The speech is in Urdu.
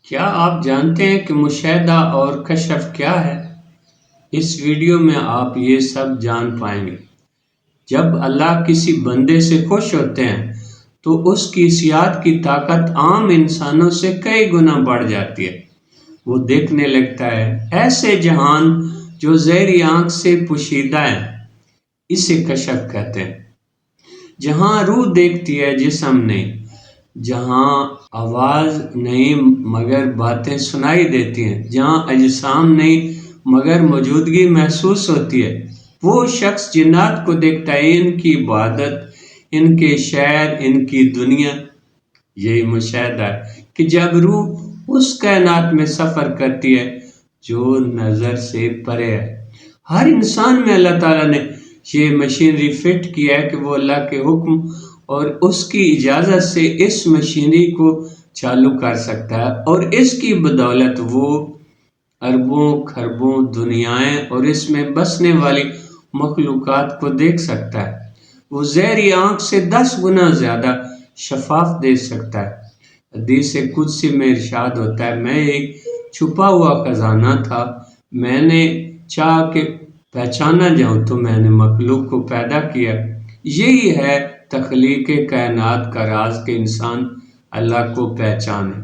کیا آپ جانتے ہیں کہ مشاہدہ اور کشف کیا ہے؟ اس ویڈیو میں آپ یہ سب جان پائیں گے۔ جب اللہ کسی بندے سے خوش ہوتے ہیں تو اس کی اصلاحات کی طاقت عام انسانوں سے کئی گنا بڑھ جاتی ہے۔ وہ دیکھنے لگتا ہے ایسے جہان جو ظاہری آنکھ سے پوشیدہ ہیں، اسے کشف کہتے ہیں۔ جہاں روح دیکھتی ہے جسم نہیں، جہاں آواز نہیں مگر باتیں سنائی دیتی ہیں، جہاں اجسام نہیں مگر موجودگی محسوس ہوتی ہے، وہ شخص جنات کو دیکھتا ہے، ان کی عبادت، ان کے شعر، ان کی دنیا۔ یہی مشاہدہ ہے کہ جب روح اس کائنات میں سفر کرتی ہے جو نظر سے پرے ہے۔ ہر انسان میں اللہ تعالیٰ نے یہ مشینری فٹ کیا ہے کہ وہ اللہ کے حکم اور اس کی اجازت سے اس مشینری کو چالو کر سکتا ہے، اور اس کی بدولت وہ اربوں خربوں دنیایں اور اس میں بسنے والی مخلوقات کو دیکھ سکتا ہے۔ وہ ظاہری آنکھ سے 10 گنا زیادہ شفاف دیکھ سکتا ہے۔ حدیث قدسی میں ارشاد ہوتا ہے، میں ایک چھپا ہوا خزانہ تھا، میں نے چاہ کہ پہچانا جاؤں تو میں نے مخلوق کو پیدا کیا۔ یہی ہے تخلیق کائنات کا راز کہ انسان اللہ کو پہچانے۔